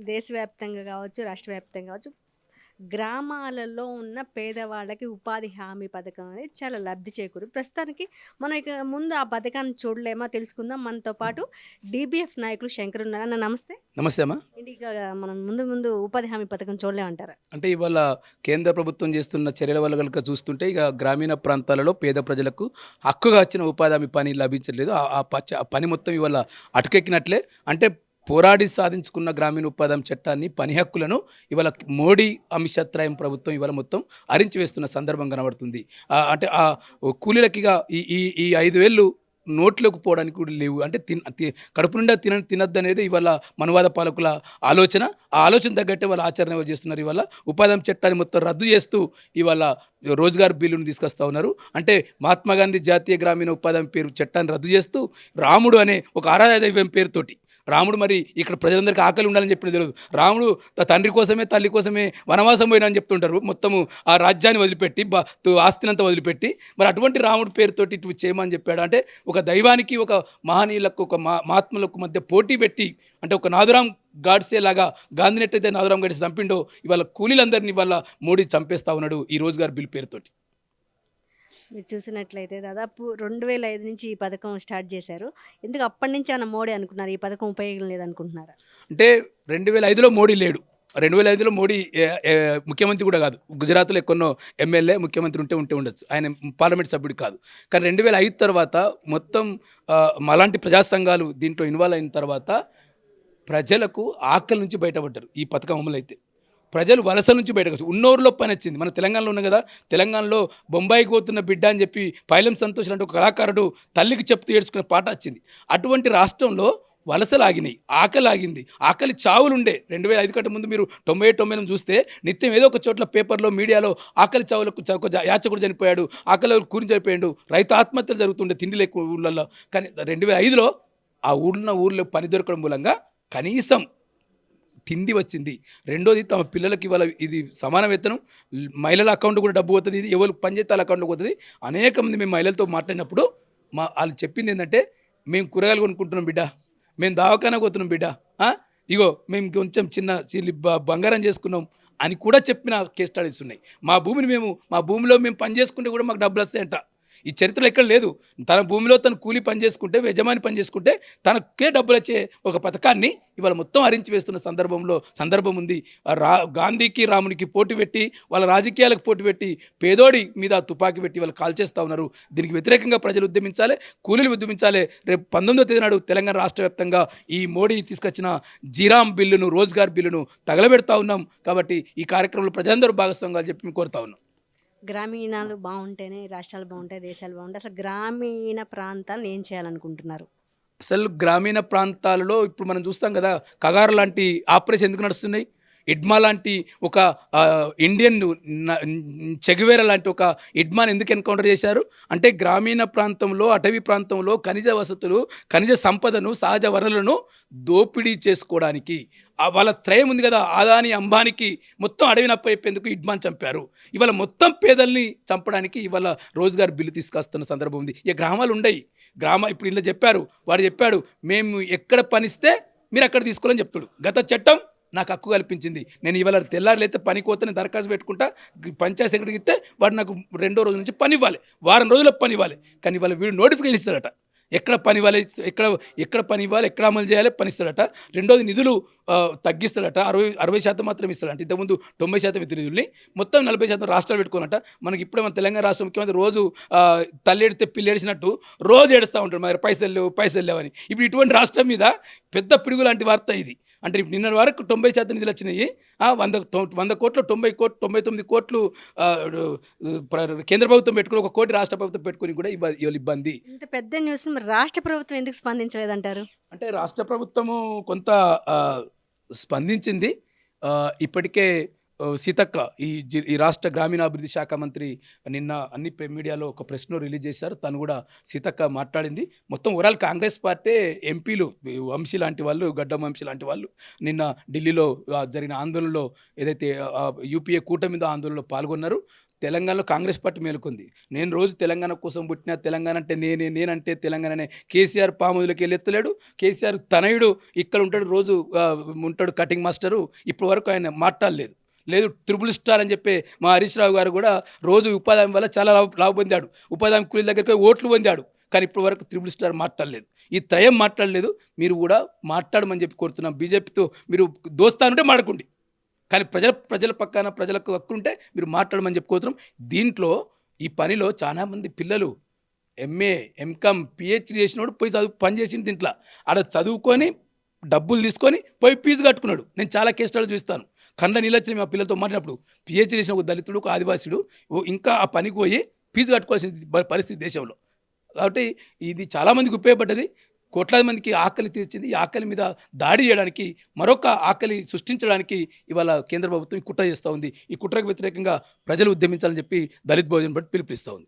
దేశవ్యాప్తంగా కావచ్చు, రాష్ట్ర వ్యాప్తంగా కావచ్చు, గ్రామాలలో ఉన్న పేదవాళ్ళకి ఉపాధి హామీ పథకం అనేది చాలా లబ్ధి చేకూరు. ప్రస్తుతానికి మనం ఇక ముందు ఆ పథకాన్ని చూడలేమా తెలుసుకుందాం. మనతో పాటు డీబీఎఫ్ నాయకులు శంకర్ ఉన్నారు. అన్న నమస్తే. నమస్తే అమ్మా. ఏంటి ఇక మనం ముందు ముందు ఉపాధి హామీ పథకం చూడలేమంటారా? అంటే ఇవాళ కేంద్ర ప్రభుత్వం చేస్తున్న చర్యల వల్ల గనుక చూస్తుంటే ఇక గ్రామీణ ప్రాంతాలలో పేద ప్రజలకు హక్కుగా వచ్చిన ఉపాధి హామీ పని లభించట్లేదు. ఆ పని మొత్తం ఇవాళ అటుకెక్కినట్లే. అంటే పోరాడి సాధించుకున్న గ్రామీణ ఉపాధి హామీ చట్టాన్ని, పని హక్కులను ఇవాళ మోడీ, అమిత్ షా త్రయం ప్రభుత్వం ఇవాళ మొత్తం అరించి వేస్తున్న సందర్భం కనబడుతుంది. అంటే ఆ కూలీలకిగా ఈ ఈ ఈ 5,000 నోట్లోకి పోవడానికి కూడా లేవు. అంటే కడుపు నిండా తినొద్దనేది ఇవాళ మనవాద పాలకుల ఆలోచన. ఆ ఆలోచన తగ్గట్టే వాళ్ళు ఆచరణ చేస్తున్నారు. ఇవాళ ఉపాధి హామీ చట్టాన్ని మొత్తం రద్దు చేస్తూ ఇవాళ రోజ్గార్ బిల్లును తీసుకొస్తా ఉన్నారు. అంటే మహాత్మా గాంధీ జాతీయ గ్రామీణ ఉపాధి హామీ పేరు చట్టాన్ని రద్దు చేస్తూ రాముడు అనే ఒక ఆరాధ్య దైవం పేరుతోటి, రాముడు మరి ఇక్కడ ప్రజలందరికీ ఆకలి ఉండాలని చెప్పిన తెలియదు. రాముడు తండ్రి కోసమే, తల్లి కోసమే వనవాసం పోయినా అని చెప్తుంటారు. మొత్తము ఆ రాజ్యాన్ని వదిలిపెట్టి, ఆస్తినంతా వదిలిపెట్టి, మరి అటువంటి రాముడి పేరుతోటి ఇటు చేయమని చెప్పాడు. అంటే ఒక దైవానికి, ఒక మహనీయులకు, ఒక మహాత్ములకు మధ్య పోటీ పెట్టి, అంటే ఒక నాదురాం గాడ్సే లాగా గాంధీని ఎట్టయితే నాదురాం గాడ్సే చంపిండో ఇవాళ కూలీలందరినీ ఇవాళ మోడీ చంపేస్తా ఉన్నాడు ఈ రోజ్గార్ బిల్ పేరుతోటి. మీరు చూసినట్లయితే దాదాపు 2005 నుంచి ఈ పథకం స్టార్ట్ చేశారు. ఎందుకు అప్పటి నుంచి ఏమన్నా మోడీ అనుకున్నారు, ఈ పథకం ఉపయోగం లేదనుకుంటున్నారా? అంటే 2005లో మోడీ లేడు. 2005లో మోడీ ముఖ్యమంత్రి కూడా కాదు. గుజరాత్లో ఎక్కడో ఎమ్మెల్యే, ముఖ్యమంత్రి ఉంటే ఉండొచ్చు. ఆయన పార్లమెంట్ సభ్యుడు కాదు. కానీ 2005 తర్వాత మొత్తం అలాంటి ప్రజా సంఘాలు దీంట్లో ఇన్వాల్వ్ అయిన తర్వాత ప్రజలకు ఆకలి నుంచి బయటపడ్డారు. ఈ పథకం అమలైతే ప్రజలు వలస నుంచి బయటకు ఉన్నోరులో పని వచ్చింది. మన తెలంగాణలో ఉన్నాం కదా, తెలంగాణలో బొంబాయికి పోతున్న బిడ్డ అని చెప్పి పైలం సంతోష్ అంటే ఒక కళాకారుడు తల్లికి చెప్తూ ఏడ్చుకునే పాట వచ్చింది. అటువంటి రాష్ట్రంలో వలసలాగినాయి, ఆకలి ఆగింది, ఆకలి చావులుండే. 2005 కంటే ముందు మీరు 90 చూస్తే నిత్యం ఏదో ఒక చోట్ల పేపర్లో, మీడియాలో ఆకలి చావులకు యాచకుడు చనిపోయాడు, ఆకలి కూరి చనిపోయాడు, రైతు ఆత్మహత్యలు జరుగుతుండే తిండి లేక ఊళ్ళల్లో. కానీ 2005లో ఆ ఊర్లో పని దొరకడం మూలంగా కనీసం తిండి వచ్చింది. రెండోది, తమ పిల్లలకి ఇవాళ ఇది సమాన వేతనం, మహిళల అకౌంట్ కూడా డబ్బు పోతుంది. ఇది ఎవరు పనిచేస్తే వాళ్ళ అకౌంట్కి పోతుంది. అనేక మంది మేము మహిళలతో మాట్లాడినప్పుడు వాళ్ళు చెప్పింది ఏంటంటే, మేము కూరగాయలు కొనుక్కుంటున్నాం బిడ్డ, మేము దవాఖానా పోతున్నాం బిడ్డ, ఇగో మేము కొంచెం చిన్న బంగారం చేసుకున్నాం అని కూడా చెప్పిన కేస్ స్టడీస్ ఉన్నాయి. మా భూమిలో మేము పని చేసుకుంటే కూడా మాకు డబ్బులు వస్తాయంట. ఈ చరిత్రలో ఎక్కడ లేదు. తన భూమిలో తను కూలి పని చేసుకుంటే, యజమాని పని చేసుకుంటే తనకే డబ్బులు వచ్చే ఒక పథకాన్ని ఇవాళ మొత్తం హరించి వేస్తున్న సందర్భం ఉంది. గాంధీకి, రామునికి పోటీ పెట్టి, వాళ్ళ రాజకీయాలకు పోటీ పెట్టి, పేదోడి మీద తుపాకీ పెట్టి వాళ్ళు కాల్చేస్తూ ఉన్నారు. దీనికి వ్యతిరేకంగా ప్రజలు ఉద్యమించాలి, కూలీలు ఉద్యమించాలి. రేపు 19వ తేదీ నాడు తెలంగాణ రాష్ట్ర వ్యాప్తంగా ఈ మోడీ తీసుకొచ్చిన జీరామ్ బిల్లును, రోజ్గార్ బిల్లును తగలబెడతా ఉన్నాం. కాబట్టి ఈ కార్యక్రమంలో ప్రజలందరూ భాగస్వామ్యంగా చెప్పి కోరుతా ఉన్నాం. గ్రామీణాలు బాగుంటేనే రాష్ట్రాలు బాగుంటాయి, దేశాలు బాగుంటాయి. అసలు గ్రామీణ ప్రాంతాలను ఏం చేయాలనుకుంటున్నారు? అసలు గ్రామీణ ప్రాంతాలలో ఇప్పుడు మనం చూస్తాం కదా, కగారు లాంటి ఆపరేషన్ ఎందుకు నడుస్తున్నాయి? ఇడ్మా లాంటి ఒక ఇండియన్ చెగువేర లాంటి ఒక ఇడ్మాని ఎందుకు ఎన్కౌంటర్ చేశారు అంటే, గ్రామీణ ప్రాంతంలో, అటవీ ప్రాంతంలో ఖనిజ వసతులు, ఖనిజ సంపదను, సహజ వనరులను దోపిడీ చేసుకోవడానికి. వాళ్ళ త్రయం ఉంది కదా, ఆదాని అంబానికి మొత్తం అడవిని అప్పచెప్పేందుకు ఇడ్మాన్ చంపారు. ఇవాళ మొత్తం పేదల్ని చంపడానికి ఇవాళ రోజ్గార్ బిల్లు తీసుకొస్తున్న సందర్భం ఉంది. ఇక గ్రామాలు ఉండయి. ఇప్పుడు ఇలా వాడు చెప్పాడు, మేము ఎక్కడ పనిస్తే మీరు అక్కడ తీసుకోవాలని చెప్తాడు. గత చట్టం నాకు హక్కు కల్పించింది. నేను ఇవాళ తెల్లారులైతే పని కోతని దరఖాస్తు పెట్టుకుంటా, పంచాయతీ సెక్రటరీకి ఇస్తే వాడు నాకు 2వ రోజు నుంచి పని ఇవ్వాలి, వారం రోజులకు పని ఇవ్వాలి. కానీ ఇవాళ వీడు నోటిఫికేషన్ ఇస్తాడట, ఎక్కడ పని ఇవ్వాలి, ఎక్కడ పని ఇవ్వాలి, ఎక్కడ అమలు చేయాలి, పని ఇస్తాడట. రెండోది, నిధులు తగ్గిస్తాడట. 60% మాత్రం ఇస్తాడంట. ఇంతకుముందు 90% ఇతర నిధుల్ని మొత్తం 40% రాష్ట్రాలు పెట్టుకోనట. మనకి ఇప్పుడే మన తెలంగాణ రాష్ట్ర ముఖ్యమంత్రి రోజు తల్లి ఏడితే పిల్లి ఏడిచినట్టు రోజు ఏడుస్తూ ఉంటాడు, మరి పైసలు లేవని. ఇప్పుడు ఇటువంటి రాష్ట్రం మీద పెద్ద పిడుగు లాంటి వార్త ఇది. అంటే నిన్న వరకు 90% నిధులు వచ్చినాయి. 100 కోట్లు, 99 కోట్లు కేంద్ర ప్రభుత్వం పెట్టుకుని, 1 కోటి రాష్ట్ర ప్రభుత్వం పెట్టుకుని కూడా ఇబ్బంది. ఇంత పెద్ద న్యూస్ మరి రాష్ట్ర ప్రభుత్వం ఎందుకు స్పందించలేదంటారు? అంటే రాష్ట్ర ప్రభుత్వము కొంత స్పందించింది. ఇప్పటికే సీతక్క ఈ రాష్ట్ర గ్రామీణాభివృద్ధి శాఖ మంత్రి నిన్న అన్ని మీడియాలో ఒక ప్రెస్ నోట్ రిలీజ్ చేశారు. తను కూడా సీతక్క మాట్లాడింది. మొత్తం ఓవరాల్ కాంగ్రెస్ పార్టీ ఎంపీలు వంశీ లాంటి వాళ్ళు, గడ్డం వంశీ లాంటి వాళ్ళు నిన్న ఢిల్లీలో జరిగిన ఆందోళనలో ఏదైతే యూపీఏ కూటమి మీద ఆందోళనలో పాల్గొన్నారు. తెలంగాణలో కాంగ్రెస్ పార్టీ మేలుకుంది. నేను రోజు తెలంగాణ కోసం పుట్టిన, తెలంగాణ అంటే నేనంటే తెలంగాణనే. కేసీఆర్ పాములకి వెళ్ళి ఎత్తలేడు. కేసీఆర్ తనయుడు ఇక్కడ ఉంటాడు, రోజు ఉంటాడు కటింగ్ మాస్టరు. ఇప్పటి వరకు ఆయన మాట్లాడలేదు. లేదు త్రిబుల్ స్టార్ అని చెప్పి మా హరీష్ రావు గారు కూడా రోజు ఉపాధి హామీ వల్ల చాలా లాభ పొందాడు. ఉపాధి హామీ కూలీల దగ్గరికి ఓట్లు పొందాడు. కానీ ఇప్పటి వరకు త్రిబుల్ స్టార్ మాట్లాడలేదు. ఈ త్రయం మాట్లాడలేదు. మీరు కూడా మాట్లాడమని చెప్పి కోరుతున్నాం. బీజేపీతో మీరు దోస్తానుంటే మాడుకోండి, కానీ ప్రజల పక్కన ప్రజలకు హక్కుంటే మీరు మాట్లాడమని చెప్పుకోతున్నాం. దీంట్లో ఈ పనిలో చాలామంది పిల్లలు ఎంఏ, ఎంకామ్, పిహెచ్డి చేసినోడు పోయి పని చేసిండు. దీంట్లో ఆడ చదువుకొని డబ్బులు తీసుకొని పోయి ఫీజు కట్టుకున్నాడు. నేను చాలా కేసులు చూస్తాను. కండ నీళ్ళొచ్చిన మా పిల్లలతో మాట్లాడినప్పుడు పిహెచ్డి చేసిన ఒక దళితుడు, ఒక ఆదివాసుడు ఇంకా ఆ పనికి పోయి ఫీజు కట్టుకోవాల్సిన పరిస్థితి దేశంలో. కాబట్టి ఇది చాలామందికి ఉపయోగపడ్డది. కోట్లాది మందికి ఆకలి తీర్చింది. ఈ ఆకలి మీద దాడి చేయడానికి, మరొక ఆకలి సృష్టించడానికి ఇవాళ కేంద్ర ప్రభుత్వం కుట్ర చేస్తూ ఉంది. ఈ కుట్రకు వ్యతిరేకంగా ప్రజలు ఉద్యమించాలని చెప్పి దళిత్ బహుజన్ పార్టీ పిలుపునిస్తూ ఉంది.